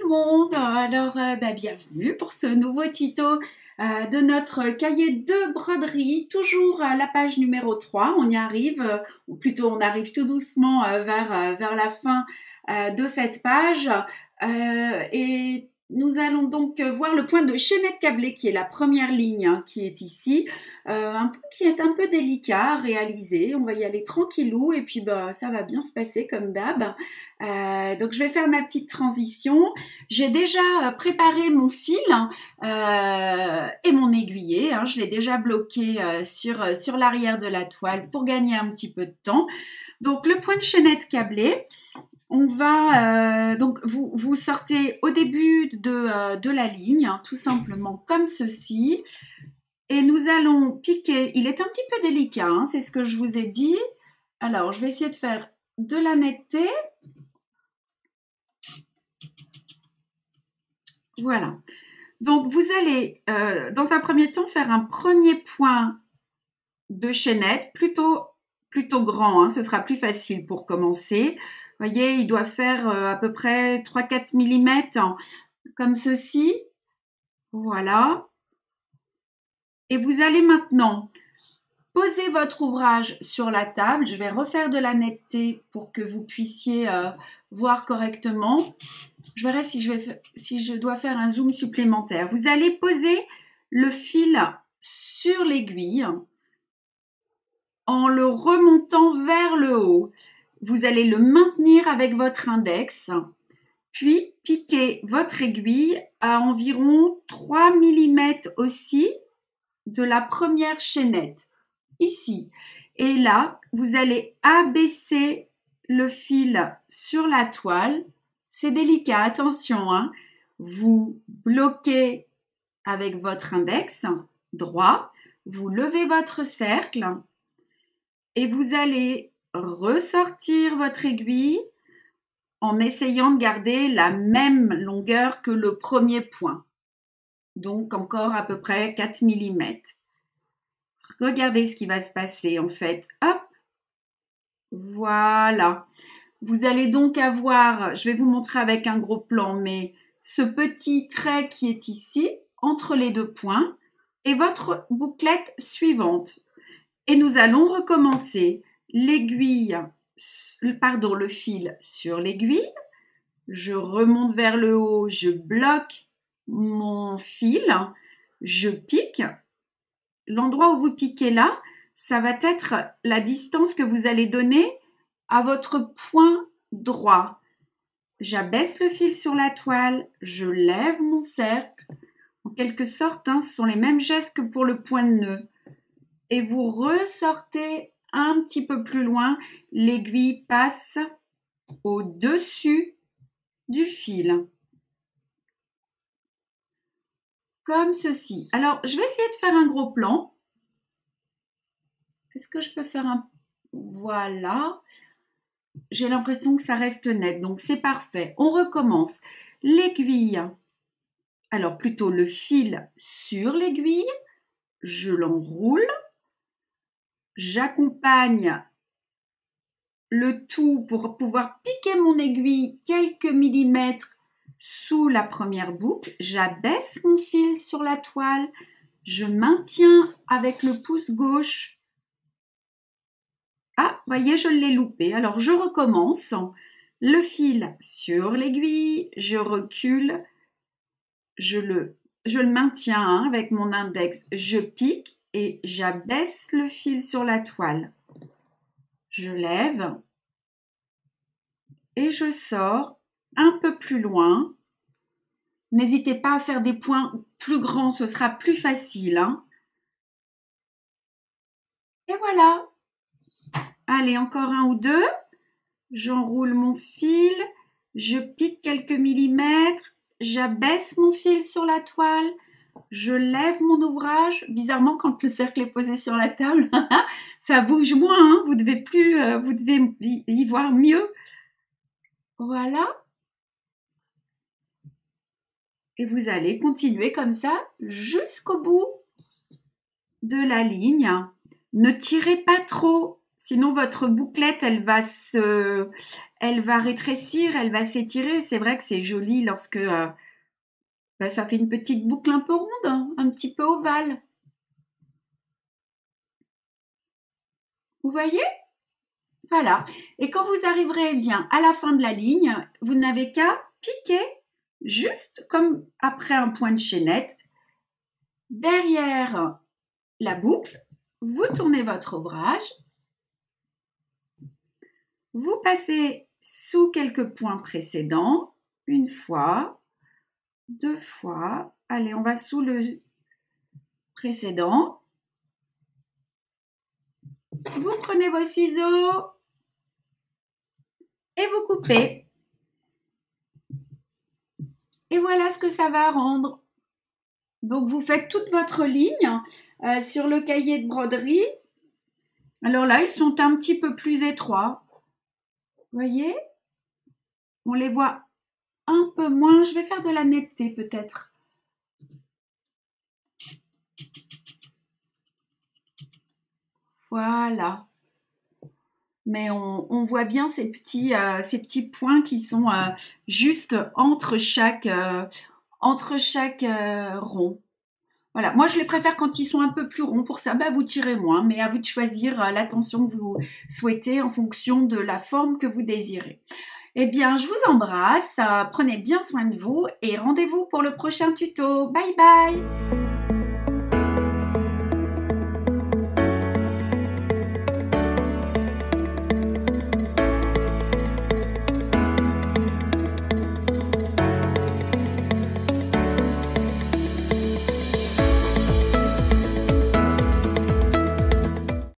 le monde, alors bienvenue pour ce nouveau tuto de notre cahier de broderie, toujours à la page numéro 3, on y arrive, ou plutôt on arrive tout doucement vers la fin de cette page et nous allons donc voir le point de chaînette câblée qui est la première ligne qui est ici, un point qui est un peu délicat à réaliser, on va y aller tranquillou et puis ça va bien se passer comme d'hab. Donc je vais faire ma petite transition. J'ai déjà préparé mon fil et mon aiguillet. Je l'ai déjà bloqué sur l'arrière de la toile pour gagner un petit peu de temps. Donc le point de chaînette câblé, on va donc vous sortez au début de la ligne, tout simplement comme ceci. Et nous allons piquer. Il est un petit peu délicat, c'est ce que je vous ai dit. Alors je vais essayer de faire de la netteté. Voilà. Donc, vous allez, dans un premier temps, faire un premier point de chaînette, plutôt grand, ce sera plus facile pour commencer. Vous voyez, il doit faire à peu près 3-4 mm, comme ceci. Voilà. Et vous allez maintenant poser votre ouvrage sur la table. Je vais refaire de la netteté pour que vous puissiez voir correctement. Je verrai si je dois faire un zoom supplémentaire. Vous allez poser le fil sur l'aiguille en le remontant vers le haut. Vous allez le maintenir avec votre index, puis piquer votre aiguille à environ 3 mm aussi de la première chaînette, ici. Et là, vous allez abaisser le fil sur la toile. C'est délicat, attention, Vous bloquez avec votre index droit, vous levez votre cercle et vous allez ressortir votre aiguille en essayant de garder la même longueur que le premier point. Donc encore à peu près 4 mm. Regardez ce qui va se passer en fait. Hop, voilà. Vous allez donc avoir, je vais vous montrer avec un gros plan, mais ce petit trait qui est ici, entre les deux points, et votre bouclette suivante. Et nous allons recommencer le fil sur l'aiguille. Je remonte vers le haut, je bloque mon fil, je pique. L'endroit où vous piquez là, ça va être la distance que vous allez donner à votre point droit. J'abaisse le fil sur la toile, je lève mon cercle. En quelque sorte, ce sont les mêmes gestes que pour le point de nœud. Et vous ressortez un petit peu plus loin. L'aiguille passe au-dessus du fil. Comme ceci. Alors, je vais essayer de faire un gros plan. Est-ce que je peux faire un... Voilà. J'ai l'impression que ça reste net, donc c'est parfait. On recommence. L'aiguille, alors plutôt le fil sur l'aiguille, je l'enroule, j'accompagne le tout pour pouvoir piquer mon aiguille quelques millimètres sous la première boucle, j'abaisse mon fil sur la toile, je maintiens avec le pouce gauche. Ah, voyez, je l'ai loupé. Alors, je recommence. Le fil sur l'aiguille, je recule, je le maintiens avec mon index, je pique et j'abaisse le fil sur la toile. Je lève et je sors un peu plus loin. N'hésitez pas à faire des points plus grands, ce sera plus facile. Et voilà. Allez, encore un ou deux. J'enroule mon fil, je pique quelques millimètres, j'abaisse mon fil sur la toile, je lève mon ouvrage. Bizarrement, quand le cercle est posé sur la table, ça bouge moins, vous devez y voir mieux. Voilà. Et vous allez continuer comme ça jusqu'au bout de la ligne. Ne tirez pas trop Sinon, votre bouclette, elle va rétrécir, elle va s'étirer. C'est vrai que c'est joli lorsque ça fait une petite boucle un peu ronde, hein, un petit peu ovale. Vous voyez? Voilà. Et quand vous arriverez bien à la fin de la ligne, vous n'avez qu'à piquer juste comme après un point de chaînette derrière la boucle. Vous tournez votre ouvrage. Vous passez sous quelques points précédents, une fois, deux fois. Allez, on va sous le précédent. Vous prenez vos ciseaux et vous coupez. Et voilà ce que ça va rendre. Donc, vous faites toute votre ligne sur le cahier de broderie. Alors là, ils sont un petit peu plus étroits. Vous voyez? On les voit un peu moins. Je vais faire de la netteté peut-être. Voilà. Mais on voit bien ces petits points qui sont juste entre chaque rond. Voilà, moi je les préfère quand ils sont un peu plus ronds. Pour ça, vous tirez moins, mais à vous de choisir la tension que vous souhaitez en fonction de la forme que vous désirez. Eh bien, je vous embrasse, prenez bien soin de vous et rendez-vous pour le prochain tuto. Bye bye!